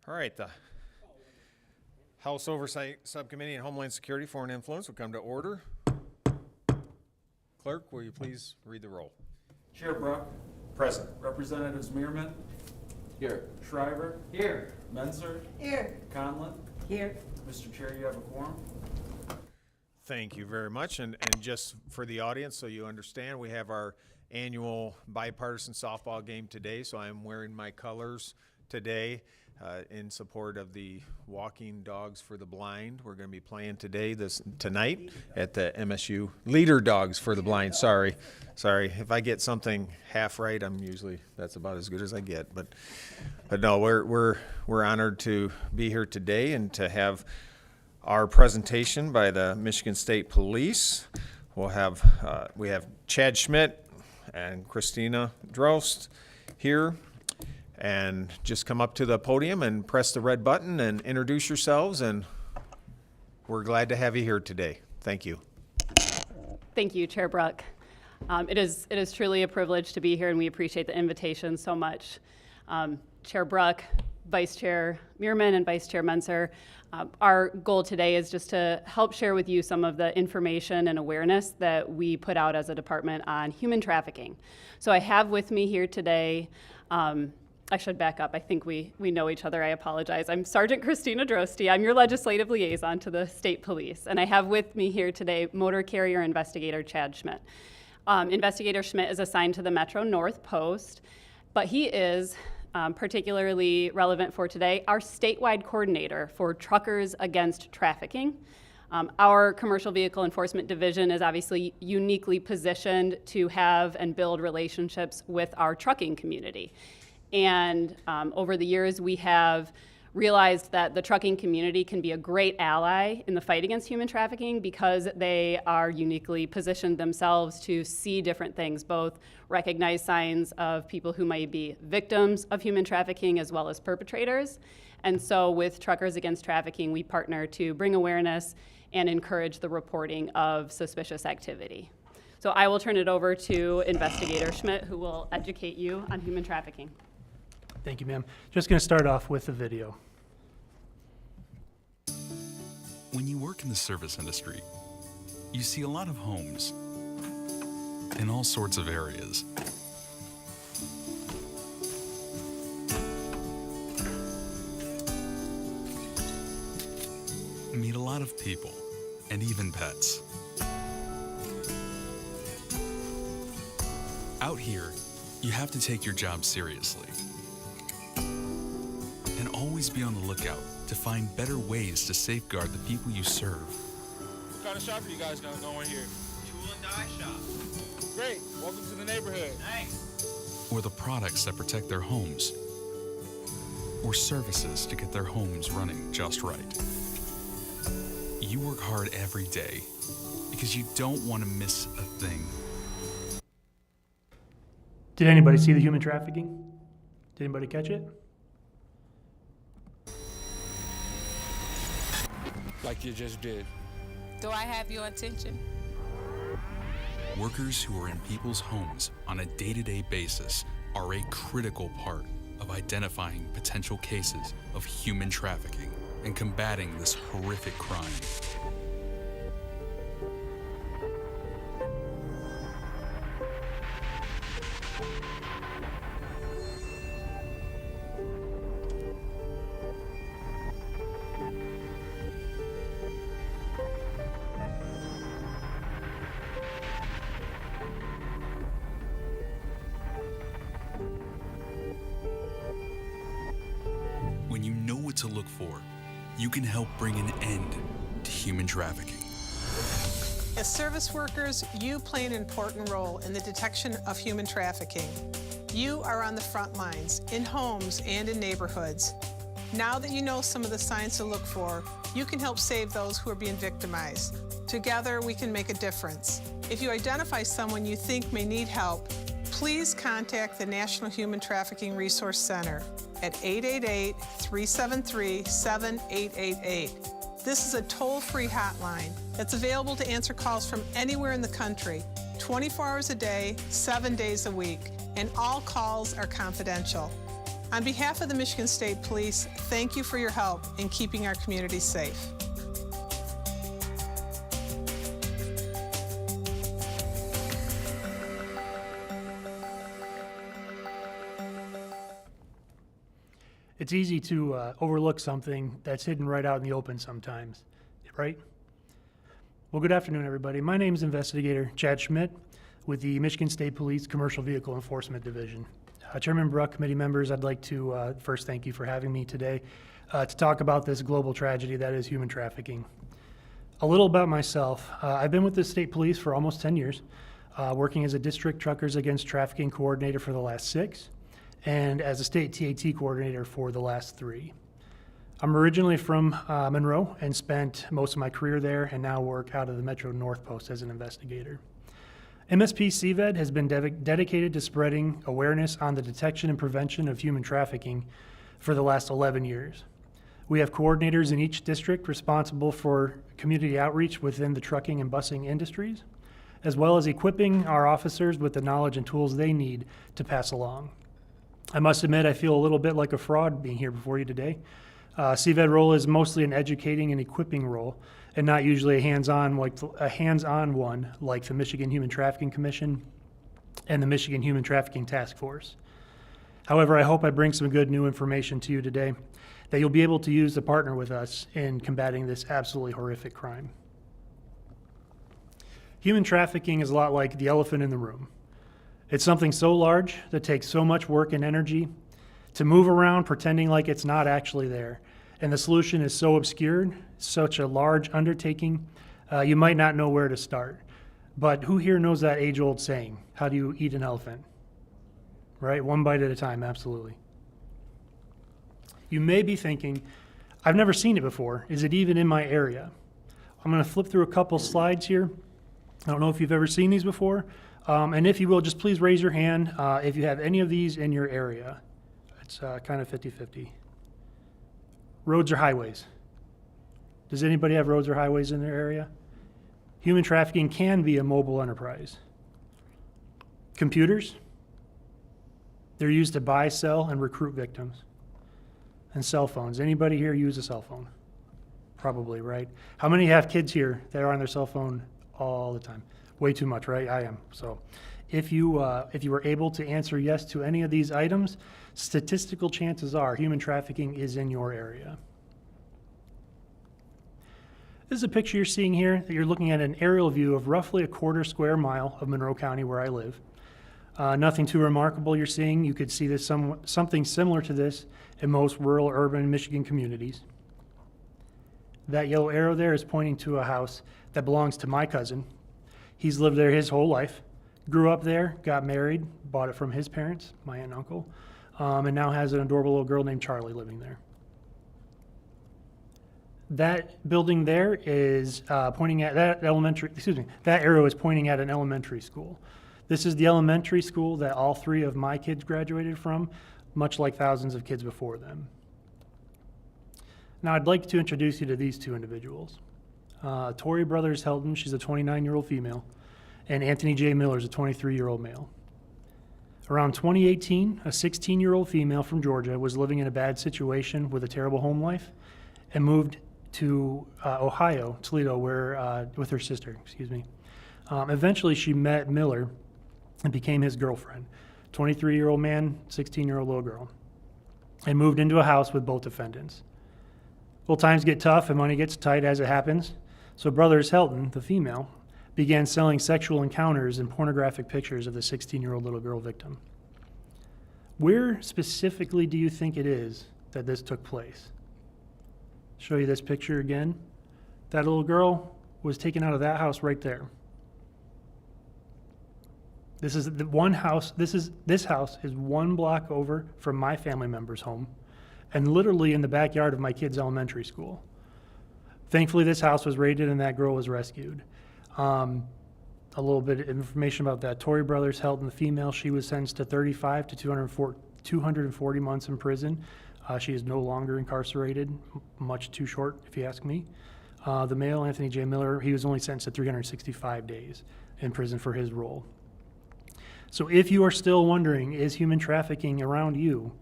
All right, the House Oversight Subcommittee and Homeland Security Foreign Influence will come to order. Clerk, will you please read the roll? Chair Bruck. Present. Representatives Meerman. Here. Shriver. Here. Menzer. Here. Conlon. Here. Mr. Chair, you have a quorum. Thank you very much. And just for the audience, so you understand, we have our annual bipartisan softball game today. So I'm wearing my colors today in support of the Walking Dogs for the Blind. We're going to be playing tonight at the MSU Leader Dogs for the Blind. Sorry. If I get something half right, that's about as good as I get. But no, we're honored to be here today and to have our presentation by the Michigan State Police. We have Chad Schmitt and Kristina Droste here. And just come up to the podium and press the red button and introduce yourselves, and we're glad to have you here today. Thank you. Thank you, Chair Bruck. It is truly a privilege to be here, and we appreciate the invitation so much. Chair Bruck, Vice Chair Meerman, and Vice Chair Menzer, our goal today is just to help share with you some of the information and awareness that we put out as a department on human trafficking. So I have with me here today, I should back up. I think we know each other. I apologize. I'm Sergeant Kristina Droste. I'm your legislative liaison to the state police. And I have with me here today Motor Carrier Investigator Chad Schmitt. Investigator Schmitt is assigned to the Metro North Post, but he is particularly relevant for today, our statewide coordinator for Truckers Against Trafficking. Our Commercial Vehicle Enforcement Division is obviously uniquely positioned to have and build relationships with our trucking community. And over the years, we have realized that the trucking community can be a great ally in the fight against human trafficking because they are uniquely positioned themselves to see different things, both recognize signs of people who might be victims of human trafficking as well as perpetrators. And so with Truckers Against Trafficking, we partner to bring awareness and encourage the reporting of suspicious activity. So I will turn it over to Investigator Schmitt, who will educate you on human trafficking. Thank you, ma'am. Just going to start off with the video. When you work in the service industry, you see a lot of homes in all sorts of areas. Meet a lot of people and even pets. Out here, you have to take your job seriously and always be on the lookout to find better ways to safeguard the people you serve. What kind of shop are you guys got going here? Tool and die shop. Great. Welcome to the neighborhood. Thanks. Or the products that protect their homes, or services to get their homes running just right. You work hard every day because you don't want to miss a thing. Did anybody see the human trafficking? Did anybody catch it? Like you just did. Do I have your attention? Workers who are in people's homes on a day-to-day basis are a critical part of identifying potential cases of human trafficking and combating this horrific crime. When you know what to look for, you can help bring an end to human trafficking. As service workers, you play an important role in the detection of human trafficking. You are on the front lines, in homes and in neighborhoods. Now that you know some of the signs to look for, you can help save those who are being victimized. Together, we can make a difference. If you identify someone you think may need help, please contact the National Human Trafficking Resource Center at 888-373-7888. This is a toll-free hotline that's available to answer calls from anywhere in the country, 24 hours a day, 7 days a week, and all calls are confidential. On behalf of the Michigan State Police, thank you for your help in keeping our communities safe. It's easy to overlook something that's hidden right out in the open sometimes, right? Well, good afternoon, everybody. My name is Investigator Chad Schmitt with the Michigan State Police Commercial Vehicle Enforcement Division. Chairman Bruck, committee members, I'd like to first thank you for having me today to talk about this global tragedy that is human trafficking. A little about myself. I've been with the state police for almost 10 years, working as a district Truckers Against Trafficking coordinator for the last 6, and as a state TAT coordinator for the last 3. I'm originally from Monroe and spent most of my career there, and now work out of the Metro North Post as an investigator. MSP CVED has been dedicated to spreading awareness on the detection and prevention of human trafficking for the last 11 years. We have coordinators in each district responsible for community outreach within the trucking and busing industries, as well as equipping our officers with the knowledge and tools they need to pass along. I must admit, I feel a little bit like a fraud being here before you today. CVED role is mostly an educating and equipping role, and not usually a hands-on one like the Michigan Human Trafficking Commission and the Michigan Human Trafficking Task Force. However, I hope I bring some good new information to you today that you'll be able to use to partner with us in combating this absolutely horrific crime. Human trafficking is a lot like the elephant in the room. It's something so large that takes so much work and energy to move around pretending like it's not actually there. And the solution is so obscured, such a large undertaking, you might not know where to start. But who here knows that age-old saying, how do you eat an elephant? Right, one bite at a time, absolutely. You may be thinking, I've never seen it before. Is it even in my area? I'm gonna flip through a couple slides here. I don't know if you've ever seen these before. And if you will, just please raise your hand if you have any of these in your area. It's kind of 50-50. Roads or highways? Does anybody have roads or highways in their area? Human trafficking can be a mobile enterprise. Computers? They're used to buy, sell, and recruit victims. And cell phones. Anybody here use a cell phone? Probably, right? How many have kids here that are on their cell phone all the time? Way too much, right? I am. So if you were able to answer yes to any of these items, statistical chances are human trafficking is in your area. This is a picture you're seeing here that you're looking at an aerial view of roughly a quarter square mile of Monroe County where I live. Nothing too remarkable you're seeing. You could see this something similar to this in most rural urban Michigan communities. That yellow arrow there is pointing to a house that belongs to my cousin. He's lived there his whole life, grew up there, got married, bought it from his parents, my aunt and uncle, and now has an adorable little girl named Charlie living there. That building there is pointing at that arrow is pointing at an elementary school. This is the elementary school that all 3 of my kids graduated from, much like thousands of kids before them. Now I'd like to introduce you to these 2 individuals. Tori Brothers Helton, she's a 29-year-old female, and Anthony J. Miller is a 23-year-old male. Around 2018, a 16-year-old female from Georgia was living in a bad situation with a terrible home life and moved to Ohio, Toledo, with her sister, Eventually she met Miller and became his girlfriend, 23-year-old man, 16-year-old little girl, and moved into a house with both defendants. Well, times get tough and money gets tight as it happens. So Brothers Helton, the female, began selling sexual encounters and pornographic pictures of the 16-year-old little girl victim. Where specifically do you think it is that this took place? Show you this picture again. That little girl was taken out of that house right there. This is the one house, this house is 1 block over from my family member's home and literally in the backyard of my kid's elementary school. Thankfully, this house was raided and that girl was rescued. A little bit of information about that. Tori Brothers Helton, the female, she was sentenced to 35 to 240 months in prison. She is no longer incarcerated, much too short if you ask me. The male, Anthony J. Miller, he was only sentenced to 365 days in prison for his role. So if you are still wondering, is human trafficking around you?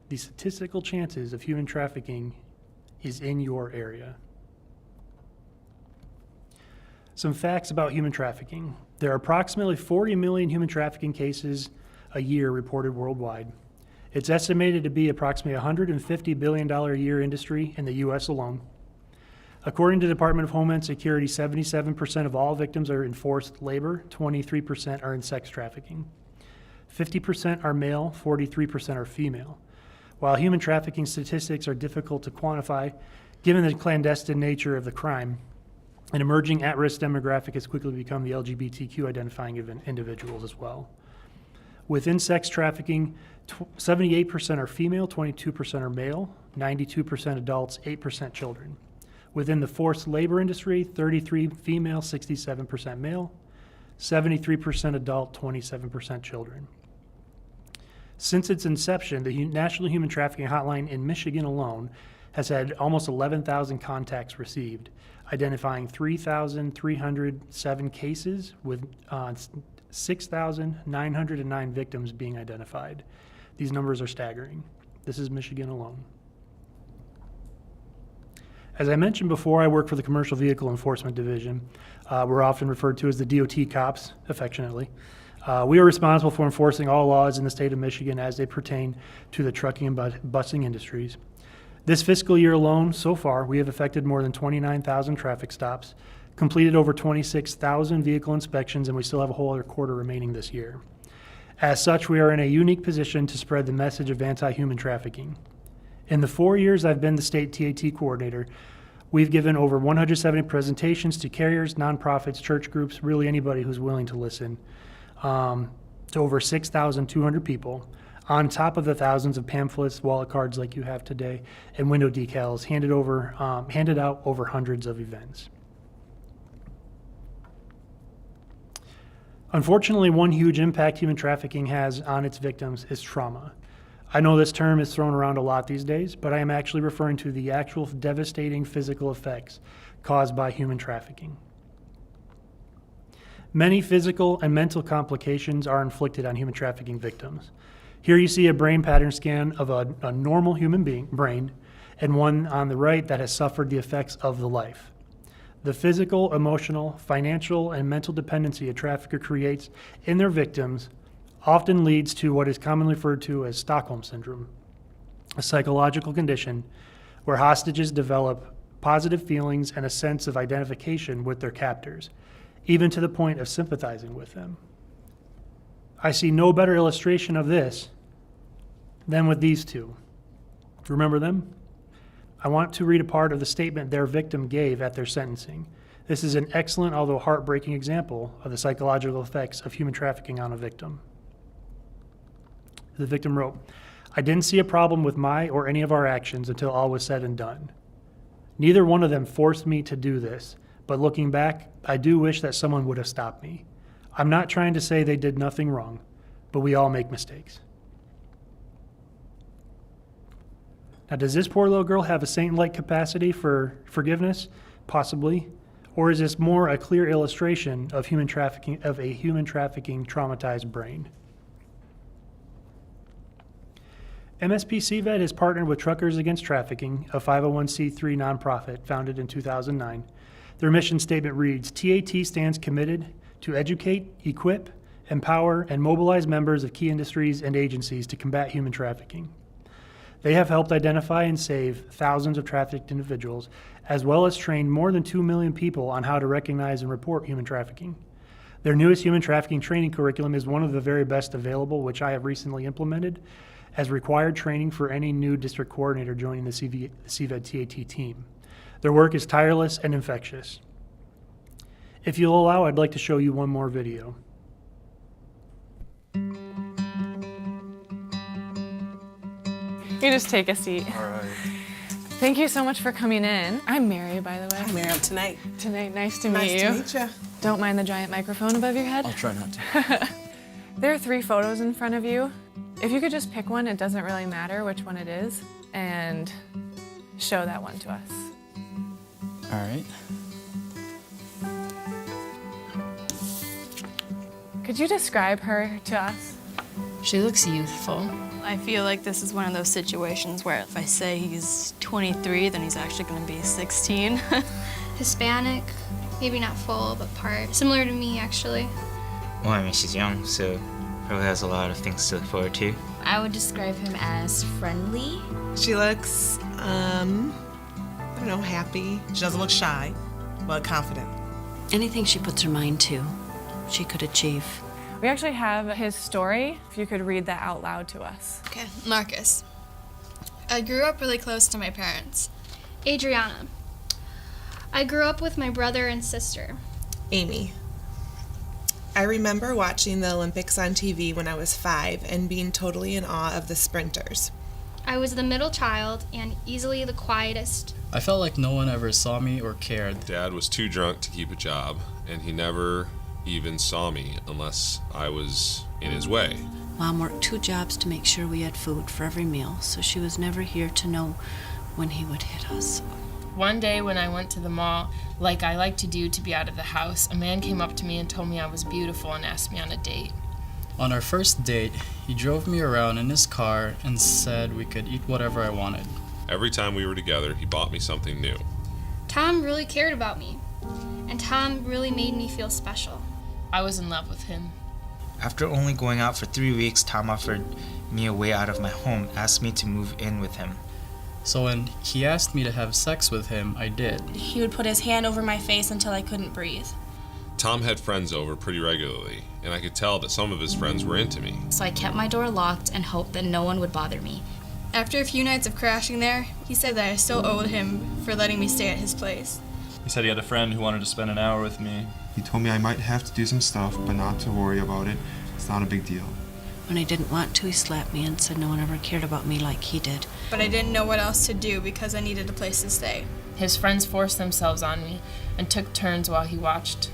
the statistical chances of human trafficking is in your area. Some facts about human trafficking. There are approximately 40 million human trafficking cases a year reported worldwide. It's estimated to be approximately $150 billion a year industry in the U.S. alone. According to the Department of Homeland Security, 77% of all victims are in forced labor, 23% are in sex trafficking. 50% are male, 43% are female. While human trafficking statistics are difficult to quantify, given the clandestine nature of the crime, an emerging at-risk demographic has quickly become the LGBTQ identifying individuals as well. Within sex trafficking, 78% are female, 22% are male, 92% adults, 8% children. Within the forced labor industry, 33 female, 67% male, 73% adult, 27% children. Since its inception, the National Human Trafficking Hotline in Michigan alone has had almost 11,000 contacts received, identifying 3,307 cases with 6,909 victims being identified. These numbers are staggering. This is Michigan alone. As I mentioned before, I work for the Commercial Vehicle Enforcement Division. We're often referred to as the DOT cops, affectionately. We are responsible for enforcing all laws in the state of Michigan as they pertain to the trucking and busing industries. This fiscal year alone, so far, we have effected more than 29,000 traffic stops, completed over 26,000 vehicle inspections, and we still have a whole other quarter remaining this year. As such, we are in a unique position to spread the message of anti-human trafficking. In the 4 years I've been the state TAT coordinator, we've given over 170 presentations to carriers, nonprofits, church groups, really anybody who's willing to listen, to over 6,200 people, on top of the thousands of pamphlets, wallet cards like you have today, and window decals handed out over hundreds of events. Unfortunately, one huge impact human trafficking has on its victims is trauma. I know this term is thrown around a lot these days, but I am actually referring to the actual devastating physical effects caused by human trafficking. Many physical and mental complications are inflicted on human trafficking victims. Here you see a brain pattern scan of a normal human brain, and one on the right that has suffered the effects of the life. The physical, emotional, financial, and mental dependency a trafficker creates in their victims often leads to what is commonly referred to as Stockholm Syndrome, a psychological condition where hostages develop positive feelings and a sense of identification with their captors, even to the point of sympathizing with them. I see no better illustration of this than with these two. Remember them? I want to read a part of the statement their victim gave at their sentencing. This is an excellent, although heartbreaking example of the psychological effects of human trafficking on a victim. The victim wrote, "I didn't see a problem with my or any of our actions until all was said and done. Neither one of them forced me to do this, but looking back, I do wish that someone would have stopped me. I'm not trying to say they did nothing wrong, but we all make mistakes." Now, does this poor little girl have a saint-like capacity for forgiveness? Possibly. Or is this more a clear illustration of a human trafficking traumatized brain? MSP-CVED has partnered with Truckers Against Trafficking, a 501c3 nonprofit founded in 2009. Their mission statement reads, "TAT stands committed to educate, equip, empower, and mobilize members of key industries and agencies to combat human trafficking." They have helped identify and save thousands of trafficked individuals, as well as trained more than 2 million people on how to recognize and report human trafficking. Their newest human trafficking training curriculum is one of the very best available, which I have recently implemented as required training for any new district coordinator joining the CVED TAT team. Their work is tireless and infectious. If you'll allow, I'd like to show you one more video. You just take a seat. All right. Thank you so much for coming in. I'm Mary, by the way. I'm Mary. Tonight. Tonight, nice to meet you. Nice to meet you. Don't mind the giant microphone above your head. I'll try not to. There are 3 photos in front of you. If you could just pick one, it doesn't really matter which one it is, and show that one to us. All right. Could you describe her to us? She looks youthful. I feel like this is one of those situations where if I say he's 23, then he's actually going to be 16. Hispanic, maybe not full, but part. Similar to me, actually. Well, I mean, she's young, so probably has a lot of things to look forward to. I would describe him as friendly. She looks, I don't know, happy. She doesn't look shy, but confident. Anything she puts her mind to, she could achieve. We actually have his story, if you could read that out loud to us. Okay, Marcus. I grew up really close to my parents. Adriana. I grew up with my brother and sister. Amy. I remember watching the Olympics on TV when I was 5 and being totally in awe of the sprinters. I was the middle child and easily the quietest. I felt like no one ever saw me or cared. Dad was too drunk to keep a job, and he never even saw me unless I was in his way. Mom worked 2 jobs to make sure we had food for every meal, so she was never here to know when he would hit us. One day when I went to the mall, like I like to do to be out of the house, a man came up to me and told me I was beautiful and asked me on a date. On our first date, he drove me around in his car and said we could eat whatever I wanted. Every time we were together, he bought me something new. Tom really cared about me, and Tom really made me feel special. I was in love with him. After only going out for 3 weeks, Tom offered me a way out of my home, asked me to move in with him. So when he asked me to have sex with him, I did. He would put his hand over my face until I couldn't breathe. Tom had friends over pretty regularly, and I could tell that some of his friends were into me. So I kept my door locked and hoped that no one would bother me. After a few nights of crashing there, he said that I still owed him for letting me stay at his place. He said he had a friend who wanted to spend an hour with me. He told me I might have to do some stuff, but not to worry about it. It's not a big deal. When I didn't want to, he slapped me and said no one ever cared about me like he did. But I didn't know what else to do because I needed a place to stay. His friends forced themselves on me and took turns while he watched.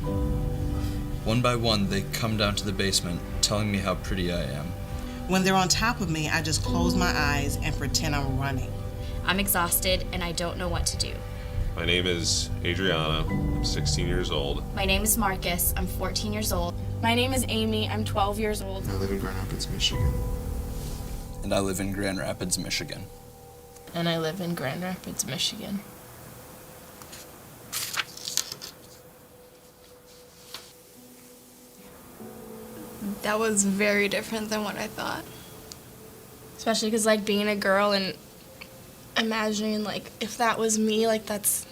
One by one, they come down to the basement, telling me how pretty I am. When they're on top of me, I just close my eyes and pretend I'm running. I'm exhausted and I don't know what to do. My name is Adriana. I'm 16 years old. My name is Marcus. I'm 14 years old. My name is Amy. I'm 12 years old. I live in Grand Rapids, Michigan. And I live in Grand Rapids, Michigan. And I live in Grand Rapids, Michigan. That was very different than what I thought. Especially because, like, being a girl and imagining, like, if that was me, like, that's...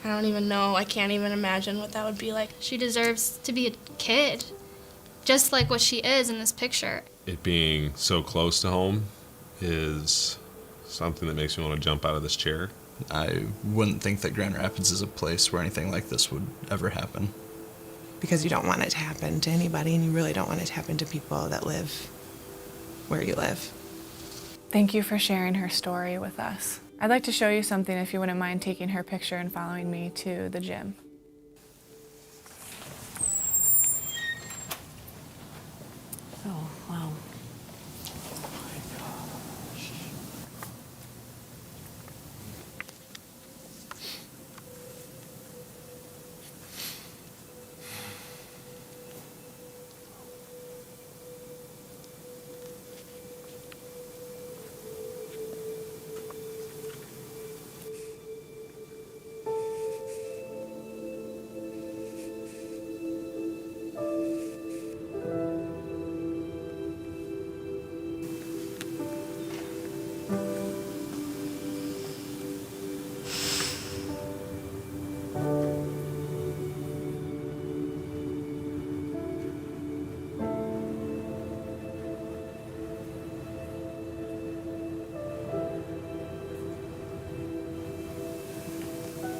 I don't even know. I can't even imagine what that would be like. She deserves to be a kid, just like what she is in this picture. It being so close to home is something that makes me want to jump out of this chair. I wouldn't think that Grand Rapids is a place where anything like this would ever happen. Because you don't want it to happen to anybody, and you really don't want it to happen to people that live where you live. Thank you for sharing her story with us. I'd like to show you something if you wouldn't mind taking her picture and following me to the gym. Oh, wow.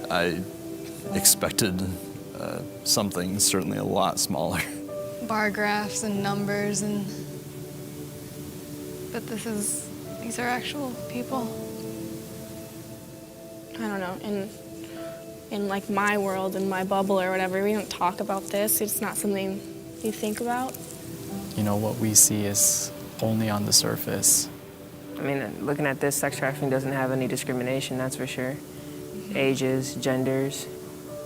I expected something certainly a lot smaller. Bar graphs and numbers but these are actual people. I don't know. In like my world, in my bubble or whatever, we don't talk about this. It's not something you think about. You know, what we see is only on the surface. I mean, looking at this, sex trafficking doesn't have any discrimination, that's for sure. Ages, genders,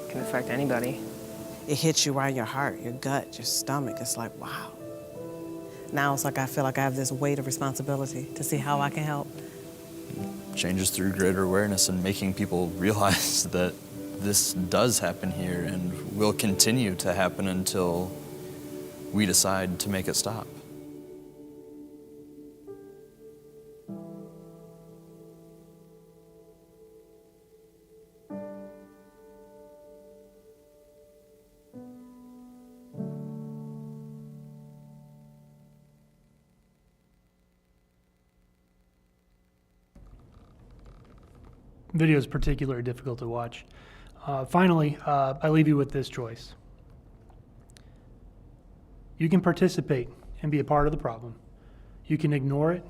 can affect anybody. It hits you right in your heart, your gut, your stomach. It's like, wow. now it's like I feel like I have this weight of responsibility to see how I can help. Changes through greater awareness and making people realize that this does happen here and will continue to happen until we decide to make it stop. Video is particularly difficult to watch. Finally, I leave you with this choice. You can participate and be a part of the problem. You can ignore it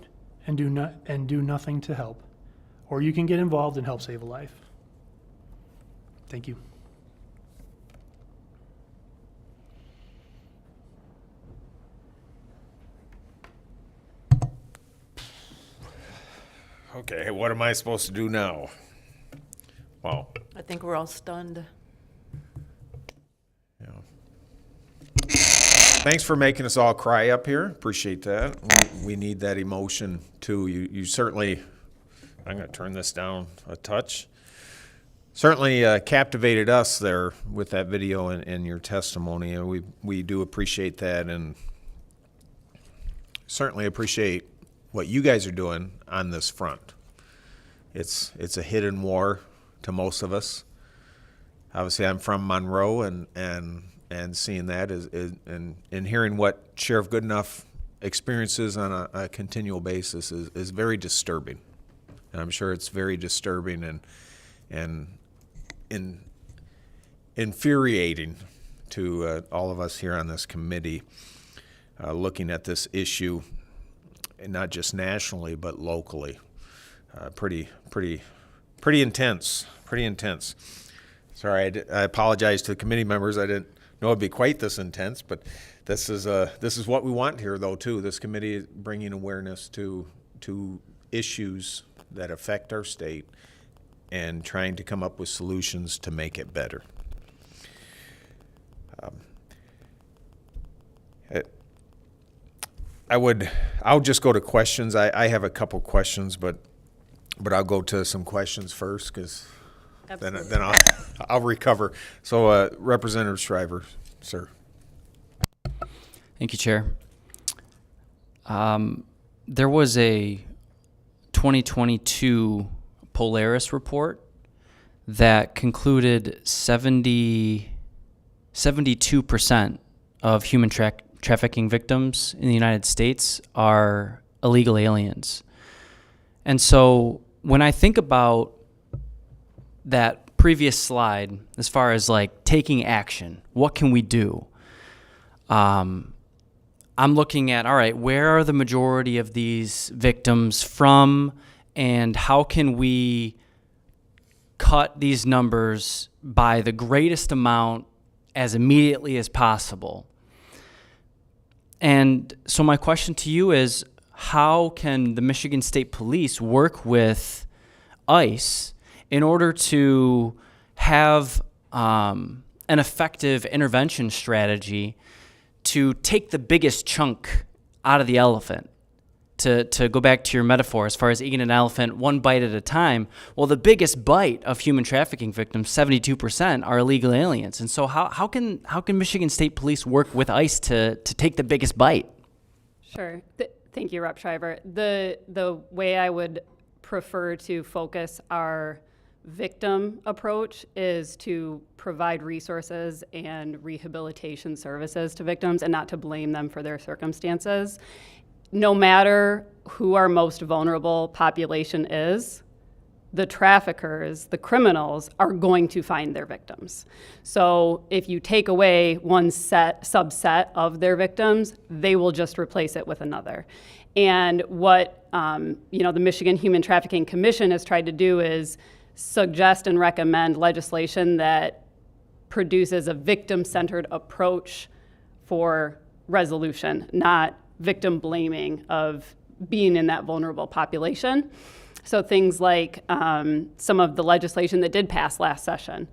and do nothing to help. Or you can get involved and help save a life. Thank you. Okay, what am I supposed to do now? Wow. I think we're all stunned. Thanks for making us all cry up here. Appreciate that. We need that emotion too. You certainly, I'm going to turn this down a touch. Certainly captivated us there with that video and your testimony. And we do appreciate that, and certainly appreciate what you guys are doing on this front. It's a hidden war to most of us. Obviously, I'm from Monroe, and seeing that and hearing what Sheriff Goodenough experiences on a continual basis is very disturbing. And I'm sure it's very disturbing and infuriating to all of us here on this committee looking at this issue, and not just nationally but locally. Pretty intense. Sorry, I apologize to the committee members. I didn't know it'd be quite this intense, but this is what we want here, though, too. This committee is bringing awareness to issues that affect our state and trying to come up with solutions to make it better. I'll just go to questions. I have a couple questions, but I'll go to some questions first, because then I'll recover. So, Representative Shriver, sir. Thank you, Chair. There was a 2022 Polaris report that concluded 72% of human trafficking victims in the United States are illegal aliens. And so when I think about that previous slide, as far as like taking action, what can we do? I'm looking at, all right, where are the majority of these victims from, and how can we cut these numbers by the greatest amount as immediately as possible? And so my question to you is, how can the Michigan State Police work with ICE in order to have an effective intervention strategy to take the biggest chunk out of the elephant? To go back to your metaphor, as far as eating an elephant one bite at a time, well, the biggest bite of human trafficking victims, 72%, are illegal aliens. And so how can Michigan State Police work with ICE to take the biggest bite? Sure. Thank you, Rep. Shriver. The way I would prefer to focus our victim approach is to provide resources and rehabilitation services to victims and not to blame them for their circumstances. No matter who our most vulnerable population is, the traffickers, the criminals, are going to find their victims. So if you take away one subset of their victims, they will just replace it with another. And what the Michigan Human Trafficking Commission has tried to do is suggest and recommend legislation that produces a victim-centered approach for resolution, not victim blaming of being in that vulnerable population. So things like some of the legislation that did pass last session,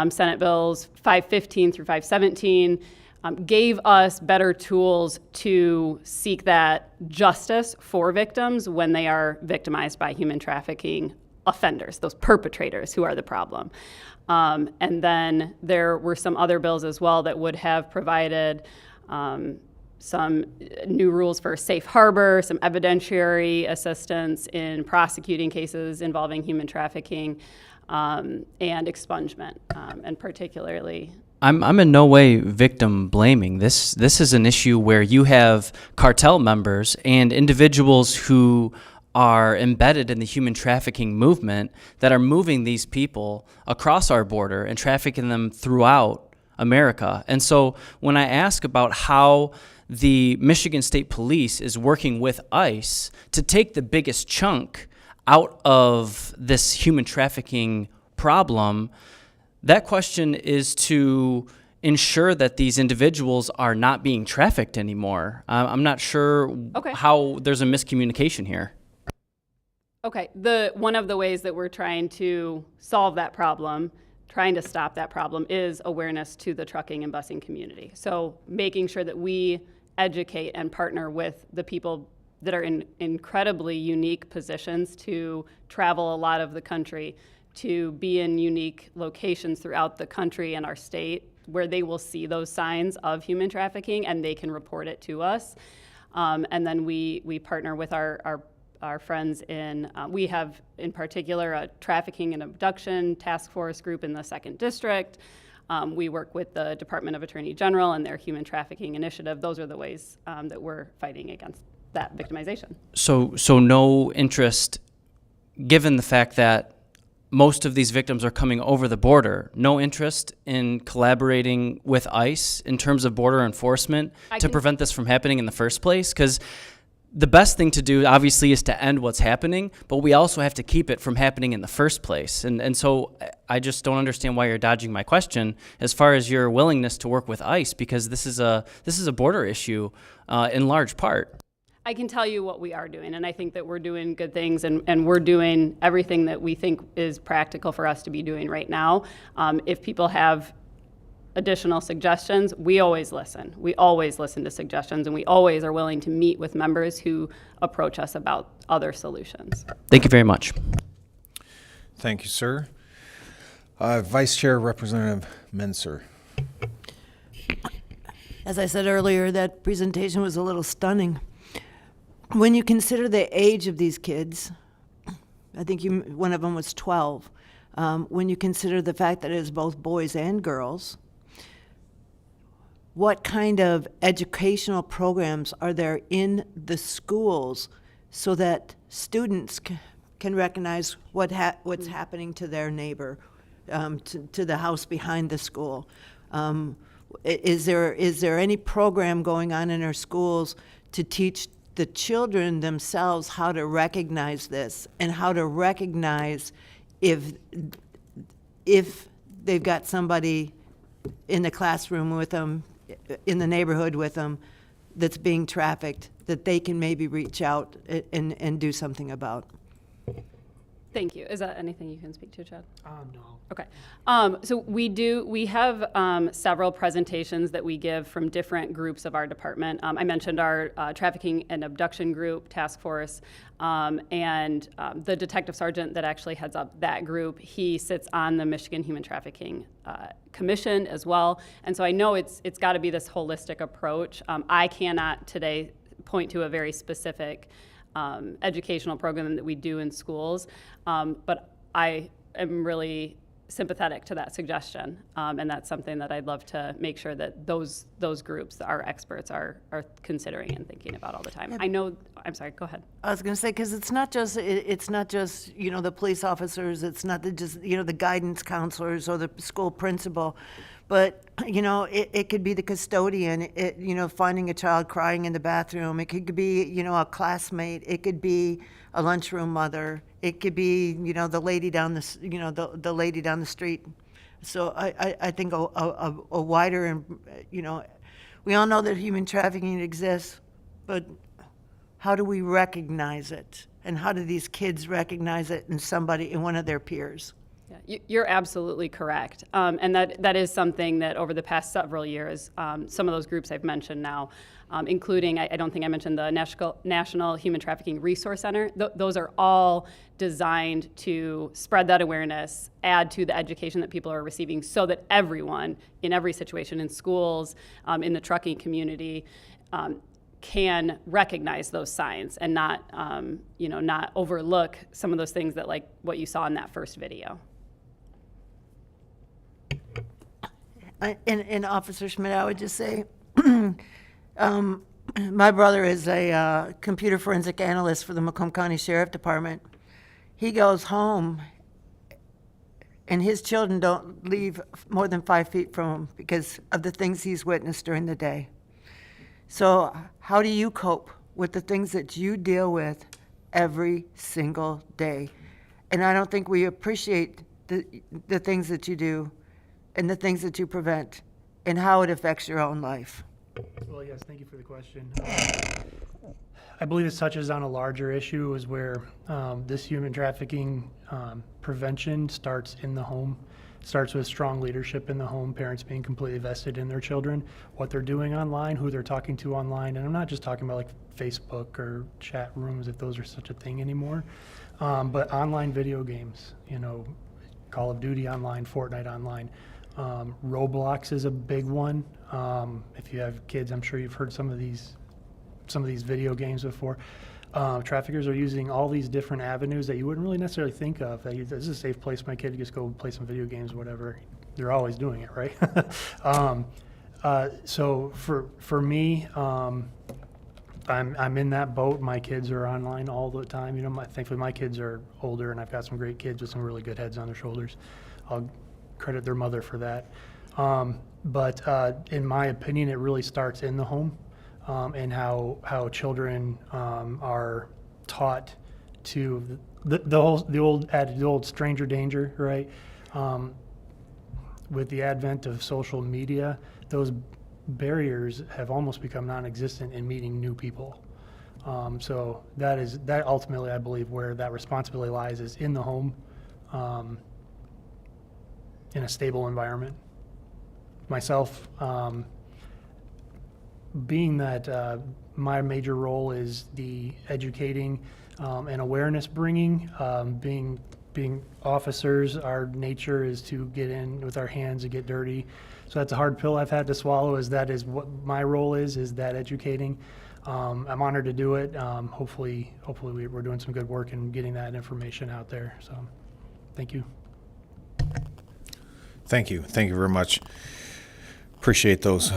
Senate Bills 515 through 517, gave us better tools to seek that justice for victims when they are victimized by human trafficking offenders, those perpetrators who are the problem. And then there were some other bills as well that would have provided some new rules for safe harbor, some evidentiary assistance in prosecuting cases involving human trafficking, and expungement, and particularly. I'm in no way victim blaming. This is an issue where you have cartel members and individuals who are embedded in the human trafficking movement that are moving these people across our border and trafficking them throughout America. And so when I ask about how the Michigan State Police is working with ICE to take the biggest chunk out of this human trafficking problem, that question is to ensure that these individuals are not being trafficked anymore. I'm not sure how there's a miscommunication here. Okay, one of the ways that we're trying to solve that problem, trying to stop that problem, is awareness to the trucking and busing community. So making sure that we educate and partner with the people that are in incredibly unique positions to travel a lot of the country, to be in unique locations throughout the country and our state where they will see those signs of human trafficking and they can report it to us. And then we partner with our friends in, we have in particular a trafficking and abduction task force group in the 2nd District. We work with the Department of Attorney General and their human trafficking initiative. Those are the ways that we're fighting against that victimization. So no interest, given the fact that most of these victims are coming over the border, no interest in collaborating with ICE in terms of border enforcement to prevent this from happening in the first place? Because the best thing to do, obviously, is to end what's happening, but we also have to keep it from happening in the first place. And so I just don't understand why you're dodging my question as far as your willingness to work with ICE, because this is a border issue in large part. I can tell you what we are doing, and I think that we're doing good things, and we're doing everything that we think is practical for us to be doing right now. If people have additional suggestions, we always listen. We always listen to suggestions, and we always are willing to meet with members who approach us about other solutions. Thank you very much. Thank you, sir. Vice Chair Representative Menser. As I said earlier, that presentation was a little stunning. When you consider the age of these kids, I think one of them was 12. When you consider the fact that it is both boys and girls, what kind of educational programs are there in the schools so that students can recognize what's happening to their neighbor, to the house behind the school? Is there any program going on in our schools to teach the children themselves how to recognize this and how to recognize if they've got somebody in the classroom with them, in the neighborhood with them, that's being trafficked, that they can maybe reach out and do something about? Thank you. Is that anything you can speak to, Chad? No. Okay. So we have several presentations that we give from different groups of our department. I mentioned our trafficking and abduction group task force, and the detective sergeant that actually heads up that group, he sits on the Michigan Human Trafficking Commission as well. And so I know it's got to be this holistic approach. I cannot today point to a very specific educational program that we do in schools, but I am really sympathetic to that suggestion, and that's something that I'd love to make sure that those groups, our experts, are considering and thinking about all the time. I know. I'm sorry. Go ahead. I was going to say, because it's not just the police officers, it's not just the guidance counselors or the school principal, but it could be the custodian. Finding a child crying in the bathroom. It could be a classmate. It could be a lunchroom mother. It could be the lady down the lady down the street. So I think a wider and we all know that human trafficking exists, but how do we recognize it, and how do these kids recognize it in one of their peers? Yeah, you're absolutely correct. And that is something that over the past several years, some of those groups I've mentioned now, including, I don't think I mentioned the National Human Trafficking Resource Center. Those are all designed to spread that awareness, add to the education that people are receiving so that everyone in every situation, in schools, in the trucking community, can recognize those signs and not, not overlook some of those things that, like what you saw in that first video. And Officer Schmitt, I would just say, my brother is a computer forensic analyst for the Macomb County Sheriff Department. He goes home, and his children don't leave more than 5 feet from him because of the things he's witnessed during the day. So how do you cope with the things that you deal with every single day? And I don't think we appreciate the things that you do and the things that you prevent and how it affects your own life. Well, yes, thank you for the question. I believe this touches on a larger issue, is where this human trafficking prevention starts in the home. Starts with strong leadership in the home, parents being completely vested in their children, what they're doing online, who they're talking to online. And I'm not just talking about like Facebook or chat rooms, if those are such a thing anymore, but online video games, Call of Duty online, Fortnite online. Roblox is a big one. If you have kids, I'm sure you've heard some of these video games before. Traffickers are using all these different avenues that you wouldn't really necessarily think of. This is a safe place, my kid can just go play some video games, whatever. They're always doing it, right? So for me, I'm in that boat. My kids are online all the time. Thankfully my kids are older, and I've got some great kids with some really good heads on their shoulders. I'll credit their mother for that. But in my opinion, it really starts in the home. And how children are taught to the old stranger danger, right? With the advent of social media, those barriers have almost become non-existent in meeting new people. So that ultimately, I believe, where that responsibility lies is in the home, in a stable environment. Myself, being that my major role is the educating and awareness bringing, being officers, our nature is to get in with our hands and get dirty. So that's a hard pill I've had to swallow, is what my role is that educating. I'm honored to do it. Hopefully we're doing some good work and getting that information out there. So thank you. Thank you very much. Appreciate those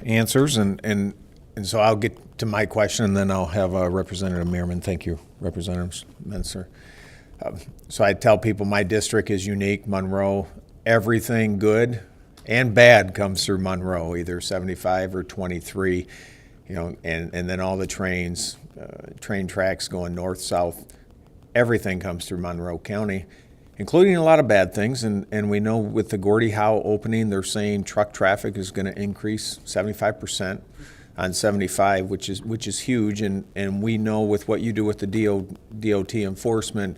answers, and so I'll get to my question, and then I'll have Representative Meerman. Thank you, Representative Menser. So I tell people my district is unique, Monroe. Everything good and bad comes through Monroe, either 75 or 23, and then all the train tracks going north, south. Everything comes through Monroe County, including a lot of bad things. And we know with the Gordie Howe opening, they're saying truck traffic is going to increase 75% on 75, which is huge. And we know with what you do with the DOT enforcement,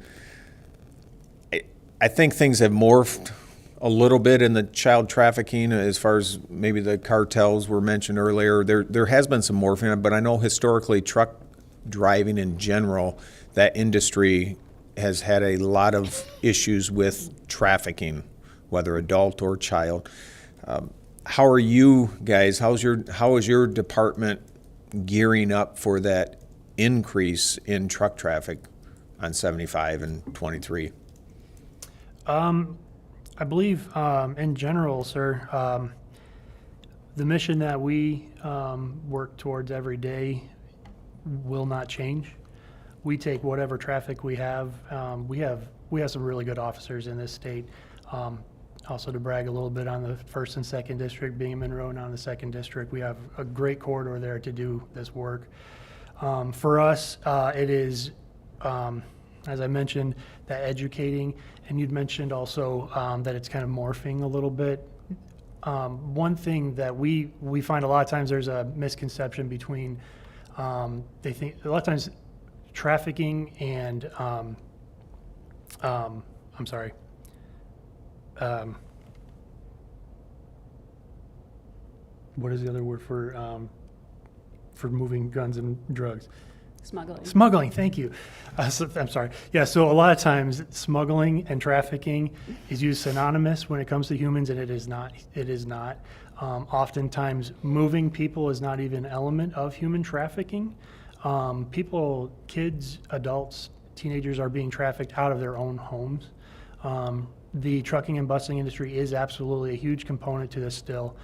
I think things have morphed a little bit in the child trafficking as far as maybe the cartels were mentioned earlier. There has been some morphing, but I know historically truck driving in general, that industry has had a lot of issues with trafficking, whether adult or child. How are you guys, how is your department gearing up for that increase in truck traffic on 75 and 23? I believe in general, sir, the mission that we work towards every day will not change. We take whatever traffic we have. We have some really good officers in this state. Also, to brag a little bit on the 1st and 2nd district, being in Monroe, now in the 2nd district, we have a great corridor there to do this work. For us, it is, as I mentioned, that educating, and you'd mentioned also that it's kind of morphing a little bit. One thing that we find a lot of times there's a misconception between, they think a lot of times trafficking and what is the other word for moving guns and drugs? Smuggling. Smuggling, thank you. I'm sorry. Yeah, so a lot of times smuggling and trafficking is used synonymous when it comes to humans, and it is not. It is not. Oftentimes, moving people is not even an element of human trafficking. People, kids, adults, teenagers are being trafficked out of their own homes. The trucking and busing industry is absolutely a huge component to this still.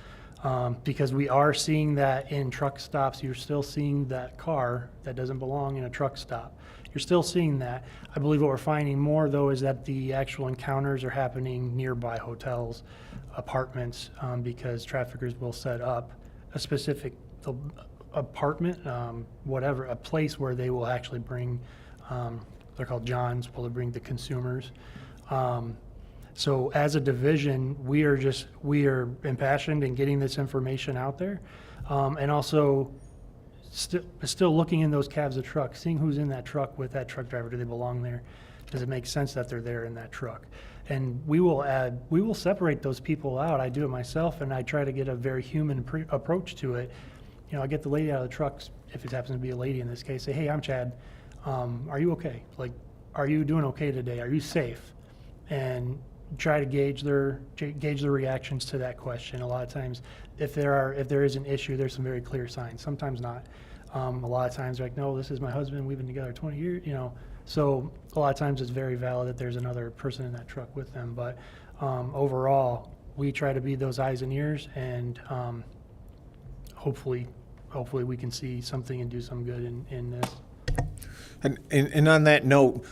Because we are seeing that in truck stops. You're still seeing that car that doesn't belong in a truck stop. You're still seeing that. I believe what we're finding more, though, is that the actual encounters are happening nearby hotels, apartments, because traffickers will set up a specific apartment, whatever, a place where they will actually bring, they're called Johns, where they bring the consumers. So as a division, we are impassioned in getting this information out there, and also still looking in those cabs of trucks, seeing who's in that truck with that truck driver. Do they belong there? Does it make sense that they're there in that truck? And we will separate those people out. I do it myself, and I try to get a very human approach to it. You know, I get the lady out of the trucks, if it happens to be a lady in this case, say, hey, I'm Chad. Are you okay? Like, are you doing okay today? Are you safe? And try to gauge their reactions to that question. A lot of times, if there is an issue, there's some very clear signs. Sometimes not. A lot of times, they're like, no, this is my husband. We've been together 20 years. You know, so a lot of times it's very valid that there's another person in that truck with them. But overall, we try to be those eyes and ears, and hopefully we can see something and do some good in this. And on that note,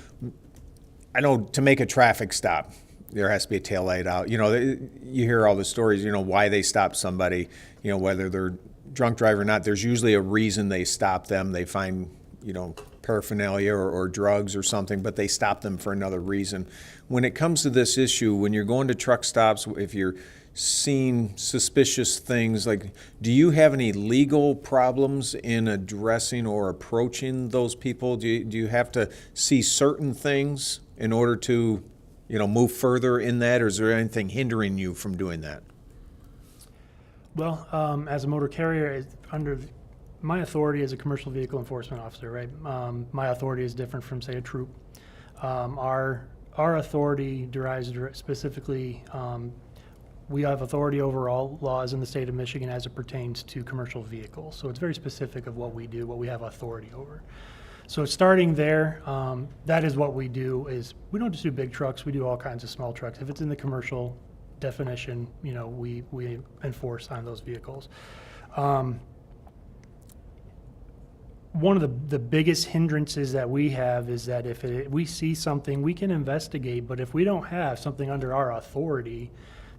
I know to make a traffic stop, there has to be a tail light out. You know, you hear all the stories, you know, why they stop somebody, you know, whether they're drunk driver or not. There's usually a reason they stop them. They find, you know, paraphernalia or drugs or something, but they stop them for another reason. When it comes to this issue, when you're going to truck stops, if you're seeing suspicious things, like, do you have any legal problems in addressing or approaching those people? Do you have to see certain things in order to, you know, move further in that, or is there anything hindering you from doing that? Well, as a motor carrier, under my authority as a commercial vehicle enforcement officer, right? My authority is different from, say, a troop. Our authority derives specifically. We have authority over all laws in the state of Michigan as it pertains to commercial vehicles. So it's very specific of what we do, what we have authority over. So starting there, that is what we do. Is we don't just do big trucks, we do all kinds of small trucks. If it's in the commercial definition, you know, we enforce on those vehicles. One of the biggest hindrances that we have is that if we see something, we can investigate, but if we don't have something under our authority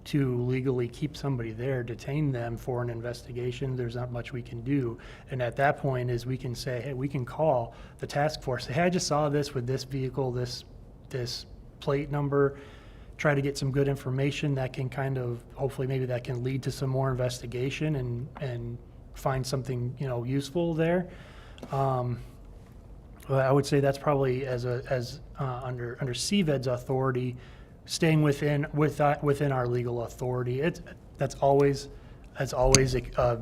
to legally keep somebody there, detain them for an investigation, there's not much we can do. And at that point is we can say, hey, we can call the task force, say, hey, I just saw this with this vehicle, this plate number, try to get some good information that can kind of, hopefully maybe that can lead to some more investigation and find something, you know, useful there. I would say that's probably under CVED's authority, staying within our legal authority. That's always a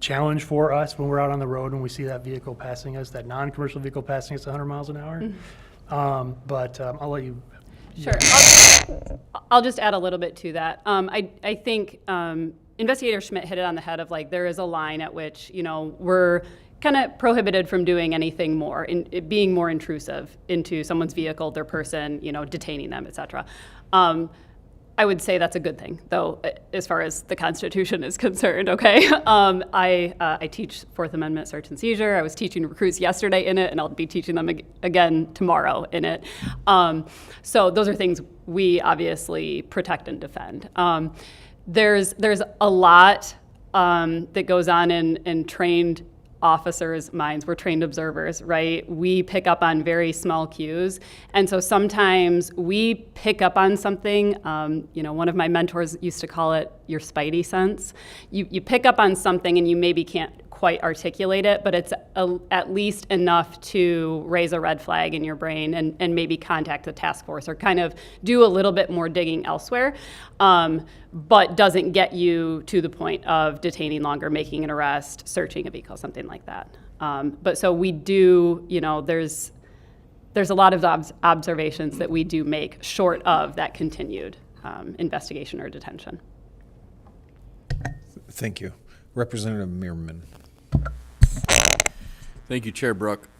challenge for us when we're out on the road and we see that vehicle passing us, that non-commercial vehicle passing us 100 miles an hour. But I'll let you. Sure. I'll just add a little bit to that. I think Investigator Schmitt hit it on the head of, like, there is a line at which, you know, we're kind of prohibited from doing anything more, in it being more intrusive into someone's vehicle, their person, you know, detaining them, etc. I would say that's a good thing, though, as far as the Constitution is concerned, okay? I teach Fourth Amendment search and seizure. I was teaching recruits yesterday in it, and I'll be teaching them again tomorrow in it. So those are things we obviously protect and defend. There's a lot that goes on in trained officers' minds. We're trained observers, right? We pick up on very small cues. And so sometimes we pick up on something, you know, one of my mentors used to call it your spidey sense. You pick up on something and you maybe can't quite articulate it, but it's at least enough to raise a red flag in your brain and maybe contact the task force or kind of do a little bit more digging elsewhere, but doesn't get you to the point of detaining longer, making an arrest, searching a vehicle, something like that. But so we do, there's a lot of observations that we do make short of that continued investigation or detention. Thank you. Representative Meerman. Thank you, Chair Brooke.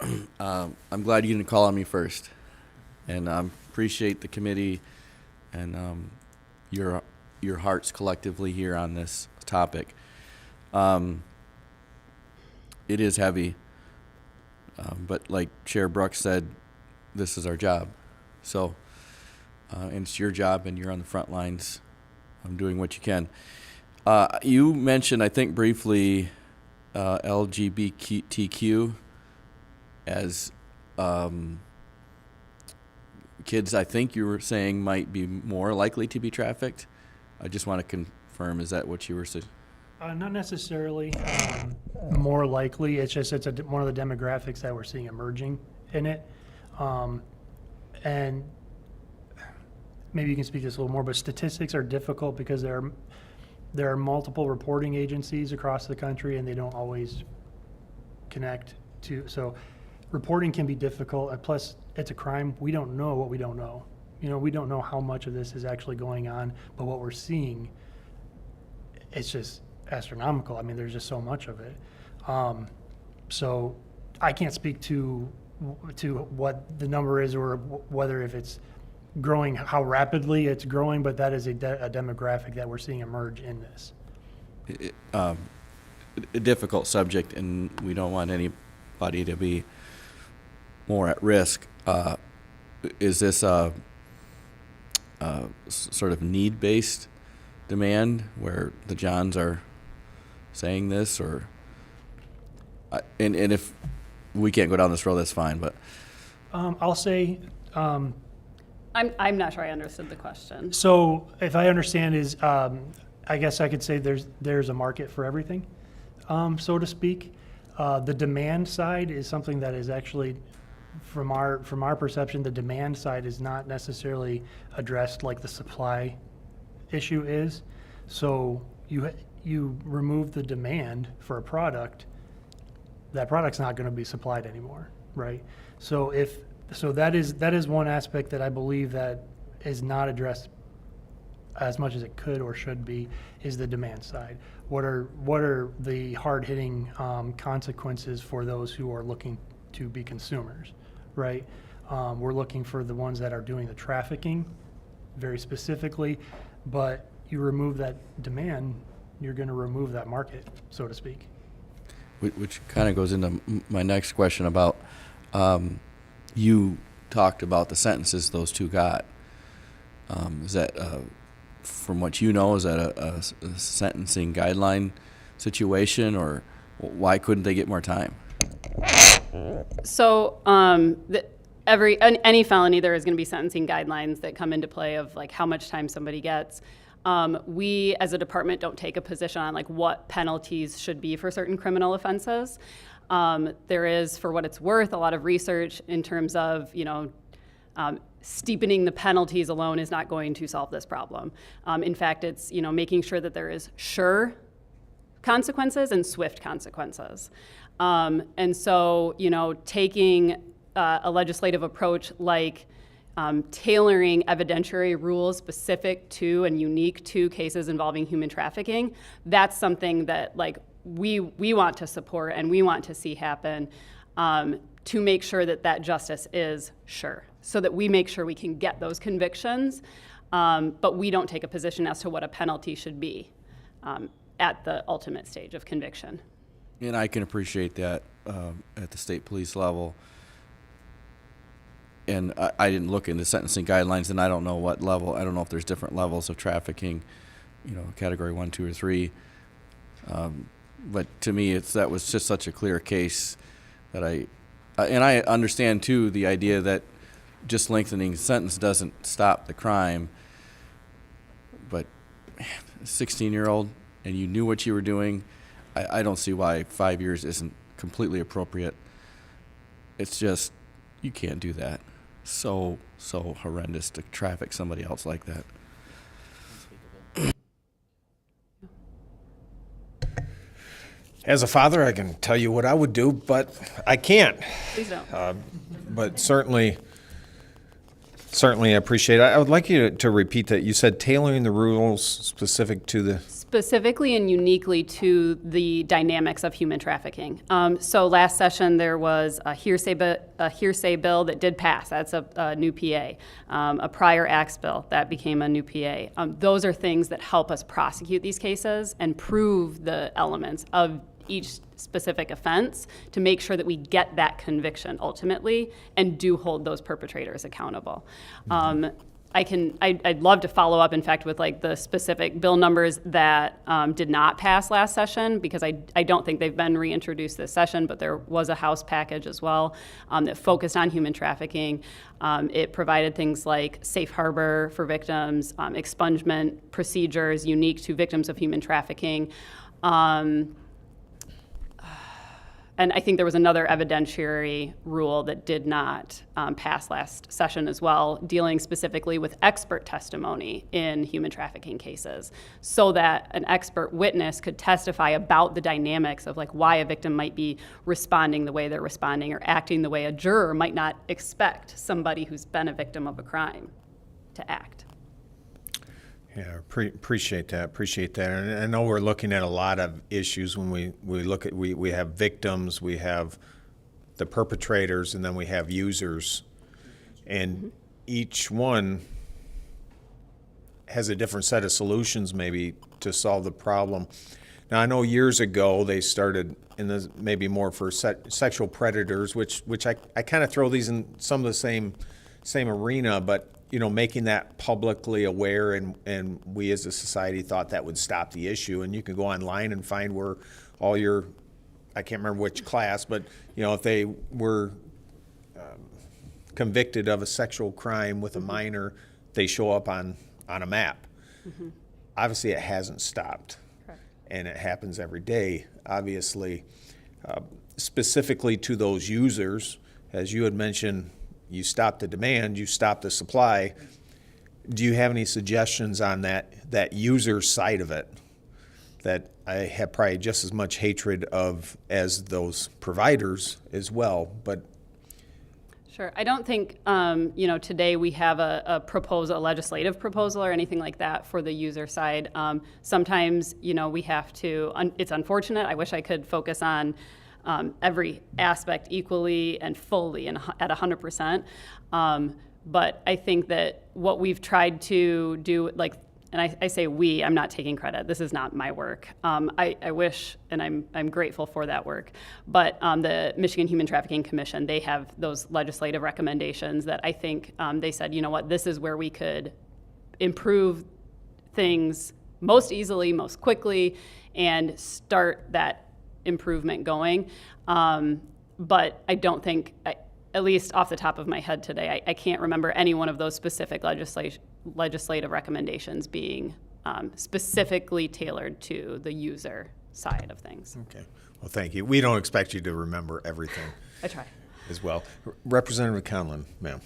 I'm glad you didn't call on me first. And I appreciate the committee and your hearts collectively here on this topic. It is heavy, but like Chair Brooke said, this is our job. So, and it's your job, and you're on the front lines doing what you can. You mentioned, I think briefly, LGBTQ as kids, I think you were saying might be more likely to be trafficked. I just want to confirm, is that what you were saying? Not necessarily more likely. It's just one of the demographics that we're seeing emerging in it. And maybe you can speak to this a little more, but statistics are difficult because there are multiple reporting agencies across the country and they don't always connect to, so reporting can be difficult, and plus it's a crime. We don't know what we don't know. We don't know how much of this is actually going on, but what we're seeing, it's just astronomical. I mean, there's just so much of it. So I can't speak to what the number is or whether if it's growing, how rapidly it's growing, but that is a demographic that we're seeing emerge in this. A difficult subject, and we don't want anybody to be more at risk. Is this a sort of need-based demand where the Johns are saying this, or and if we can't go down this road, that's fine, but I'll say I'm not sure I understood the question. so if I understand is I guess I could say there's a market for everything, so to speak. The demand side is something that is actually, from our perception, the demand side is not necessarily addressed like the supply issue is. So you remove the demand for a product, that product's not going to be supplied anymore, right? So that is one aspect that I believe that is not addressed as much as it could or should be, is the demand side. What are the hard-hitting consequences for those who are looking to be consumers, right? We're looking for the ones that are doing the trafficking very specifically, but you remove that demand, you're going to remove that market, so to speak. which kind of goes into my next question about, you talked about the sentences those two got. Is that, from what you know, is that a sentencing guideline situation, or why couldn't they get more time? So any felony, there is going to be sentencing guidelines that come into play of like how much time somebody gets. We as a department don't take a position on like what penalties should be for certain criminal offenses. There is, for what it's worth, a lot of research in terms of, steepening the penalties alone is not going to solve this problem. In fact, it's, making sure that there is sure consequences and swift consequences. And so, taking a legislative approach like tailoring evidentiary rules specific to and unique to cases involving human trafficking, that's something that like we want to support and we want to see happen, to make sure that justice is sure, so that we make sure we can get those convictions, but we don't take a position as to what a penalty should be at the ultimate stage of conviction. And I can appreciate that at the state police level. And I didn't look into sentencing guidelines, and I don't know what level. I don't know if there's different levels of trafficking, category 1, 2, or 3. But to me, that was just such a clear case that I understand too the idea that just lengthening the sentence doesn't stop the crime. But 16-year-old, and you knew what you were doing. I don't see why 5 years isn't completely appropriate. It's just, you can't do that. So horrendous to traffic somebody else like that. As a father, I can tell you what I would do, but I can't. Please don't. But certainly I appreciate it. I would like you to repeat that. You said tailoring the rules specific to the... Specifically and uniquely to the dynamics of human trafficking. So last session there was a hearsay bill that did pass. That's a new PA. A prior acts bill that became a new PA. Those are things that help us prosecute these cases and prove the elements of each specific offense to make sure that we get that conviction ultimately and do hold those perpetrators accountable. I'd love to follow up, in fact, with like the specific bill numbers that did not pass last session, because I don't think they've been reintroduced this session, but there was a House package as well that focused on human trafficking. It provided things like safe harbor for victims, expungement procedures unique to victims of human trafficking. And I think there was another evidentiary rule that did not pass last session as well, dealing specifically with expert testimony in human trafficking cases, so that an expert witness could testify about the dynamics of like why a victim might be responding the way they're responding or acting the way a juror might not expect somebody who's been a victim of a crime to act. Yeah, appreciate that. And I know we're looking at a lot of issues when we look at, we have victims, we have the perpetrators, and then we have users. And each one has a different set of solutions maybe to solve the problem. Now, I know years ago they started in the maybe more for sexual predators, which I kind of throw these in some of the same arena, but you know, making that publicly aware, and we as a society thought that would stop the issue. And you can go online and find where all your, I can't remember which class, but you know, if they were convicted of a sexual crime with a minor, they show up on a map. Mm-hmm. Obviously, it hasn't stopped. Correct. And it happens every day. Obviously, specifically to those users, as you had mentioned, you stop the demand, you stop the supply. Do you have any suggestions on that user side of it that I have probably just as much hatred of as those providers as well? But sure. I don't think today we have a legislative proposal or anything like that for the user side. Sometimes we have to. It's unfortunate. I wish I could focus on every aspect equally and fully and at 100%. But I think that what we've tried to do, and I say we, I'm not taking credit. This is not my work. I wish, and I'm grateful for that work. But the Michigan Human Trafficking Commission, they have those legislative recommendations that I think they said, you know what, this is where we could improve things most easily, most quickly, and start that improvement going. But I don't think, at least off the top of my head today, I can't remember any one of those specific legislative recommendations being specifically tailored to the user side of things. Okay. Well, thank you. We don't expect you to remember everything. I try. As well. Representative Conlon, ma'am.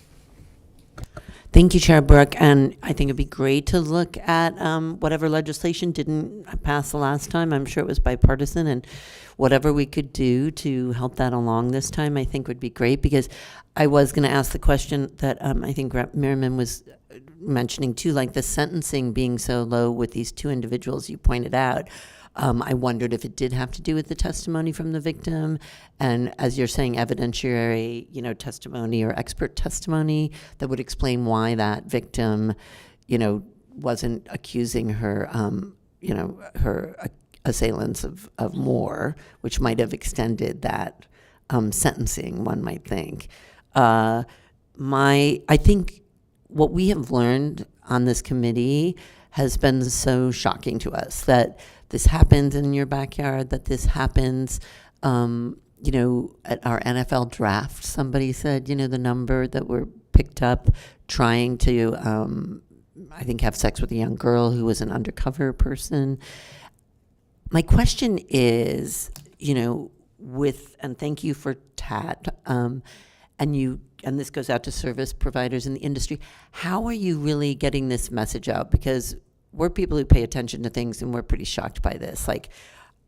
Thank you, Chair Brooke, and I think it'd be great to look at whatever legislation didn't pass the last time. I'm sure it was bipartisan, and whatever we could do to help that along this time, I think would be great, because I was going to ask the question that I think Rep. Merriman was mentioning too, like the sentencing being so low with these two individuals you pointed out. I wondered if it did have to do with the testimony from the victim, and as you're saying, evidentiary, testimony or expert testimony that would explain why that victim, wasn't accusing her, her assailants of more, which might have extended that sentencing, one might think. I think what we have learned on this committee has been so shocking to us, that this happens in your backyard, that this happens, at our NFL draft. Somebody said, the number that were picked up trying to, I think, have sex with a young girl who was an undercover person. My question is, and thank you for TAT, and this goes out to service providers in the industry. How are you really getting this message out? Because we're people who pay attention to things, and we're pretty shocked by this. Like,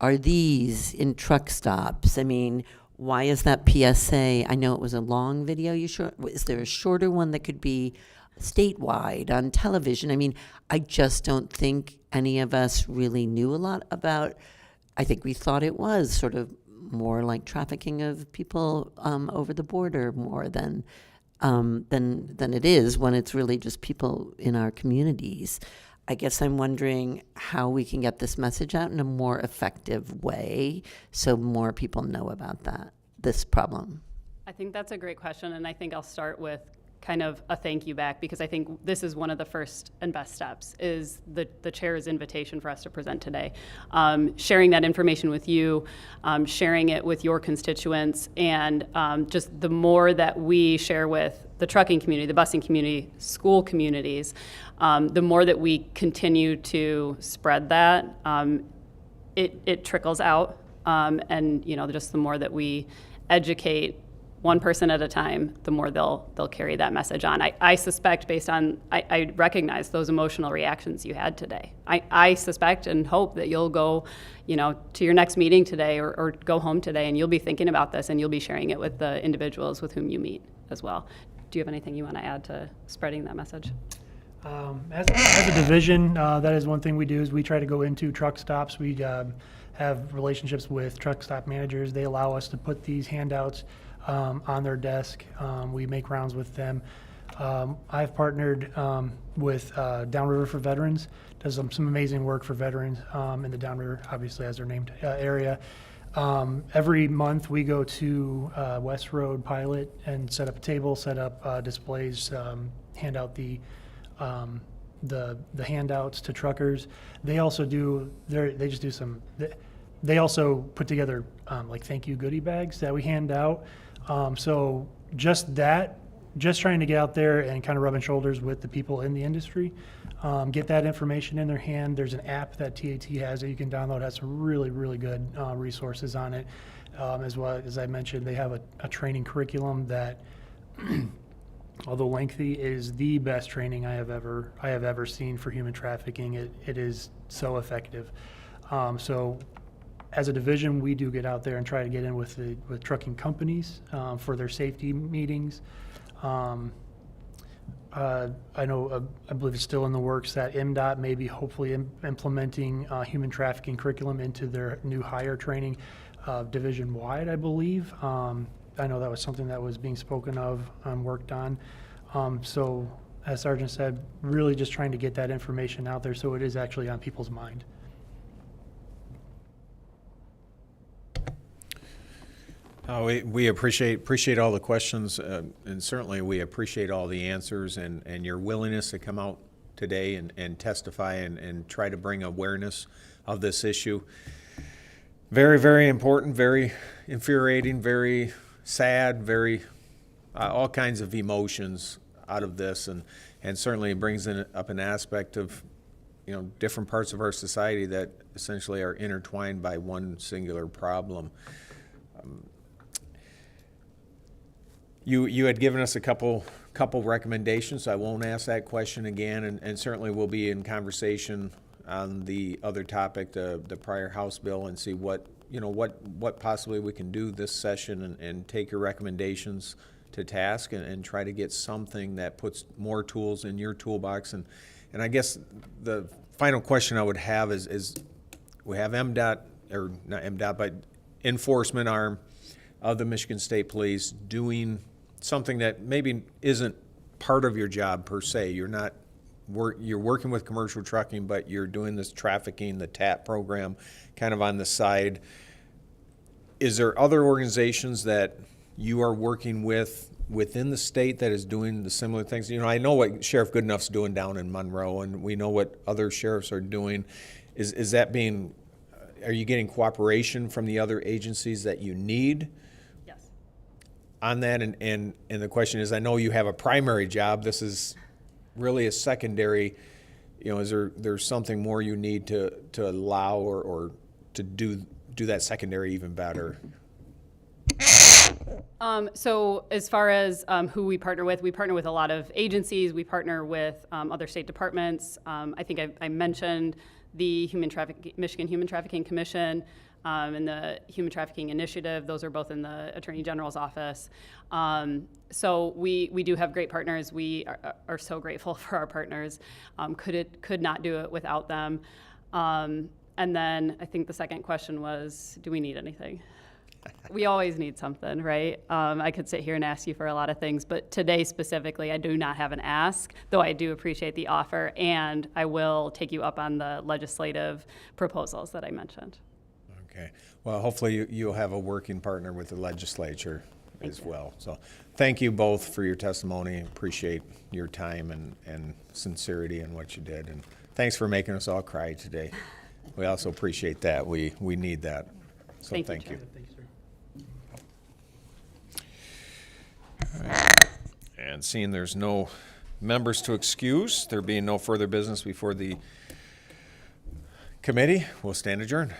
are these in truck stops? I mean, why is that PSA? I know it was a long video. Is there a shorter one that could be statewide on television? I mean, I just don't think any of us really knew a lot about. I think we thought it was sort of more like trafficking of people over the border more than it is when it's really just people in our communities. I guess I'm wondering how we can get this message out in a more effective way so more people know about this problem. I think that's a great question, and I think I'll start with kind of a thank you back, because I think this is one of the first and best steps, is the chair's invitation for us to present today. Sharing that information with you, sharing it with your constituents, and just the more that we share with the trucking community, the busing community, school communities, the more that we continue to spread that, it trickles out, and just the more that we educate one person at a time, the more they'll carry that message on. I suspect, based on, I recognize those emotional reactions you had today. I suspect and hope that you'll go, to your next meeting today or go home today, and you'll be thinking about this, and you'll be sharing it with the individuals with whom you meet as well. Do you have anything you want to add to spreading that message? As a division, that is one thing we do, is we try to go into truck stops. We have relationships with truck stop managers. They allow us to put these handouts on their desk. We make rounds with them. I've partnered with Downriver for Veterans, does some amazing work for veterans in the Downriver, obviously as their named area. Every month we go to West Road Pilot and set up a table, set up displays, hand out the handouts to truckers. They also they also put together like thank you goodie bags that we hand out. So just trying to get out there and kind of rubbing shoulders with the people in the industry, get that information in their hand. There's an app that TAT has that you can download. It has some really, really good resources on it. As well as I mentioned, they have a training curriculum that, although lengthy, is the best training I have ever seen for human trafficking. It is so effective. So as a division, we do get out there and try to get in with trucking companies for their safety meetings. I believe it's still in the works that MDOT may be hopefully implementing human trafficking curriculum into their new hire training division-wide, I believe. I know that was something that was being spoken of and worked on. So as Sergeant said, really just trying to get that information out there so it is actually on people's mind. We appreciate all the questions, and certainly we appreciate all the answers and your willingness to come out today and testify and try to bring awareness of this issue. Very, very important, very infuriating, very sad, very all kinds of emotions out of this, and certainly it brings up an aspect of different parts of our society that essentially are intertwined by one singular problem. You had given us a couple recommendations, so I won't ask that question again, and certainly we'll be in conversation on the other topic, the prior House bill, and see what possibly we can do this session and take your recommendations to task and try to get something that puts more tools in your toolbox. And I guess the final question I would have is we have MDOT, or not MDOT, but enforcement arm of the Michigan State Police doing something that maybe isn't part of your job per se. You're working with commercial trucking, but you're doing this trafficking, the TAP program, kind of on the side. Is there other organizations that you are working with within the state that is doing the similar things? I know what Sheriff Goodenough's doing down in Monroe, and we know what other sheriffs are doing. Is that being? Are you getting cooperation from the other agencies that you need? Yes. On that, and the question is, I know you have a primary job. This is really a secondary. Is there something more you need to allow or do that secondary even better? So as far as who we partner with a lot of agencies. We partner with other state departments. I think I mentioned the Michigan Human Trafficking Commission and the Human Trafficking Initiative. Those are both in the Attorney General's office. So we do have great partners. We are so grateful for our partners. Could not do it without them. And then I think the second question was, do we need anything? We always need something, right? I could sit here and ask you for a lot of things, but today specifically, I do not have an ask, though I do appreciate the offer, and I will take you up on the legislative proposals that I mentioned. Okay. Well, hopefully you'll have a working partner with the legislature as well. So thank you both for your testimony. Appreciate your time and sincerity in what you did. And thanks for making us all cry today. We also appreciate that. We need that. So thank you. All right. And seeing there's no members to excuse, there being no further business before the committee, we'll stand adjourned.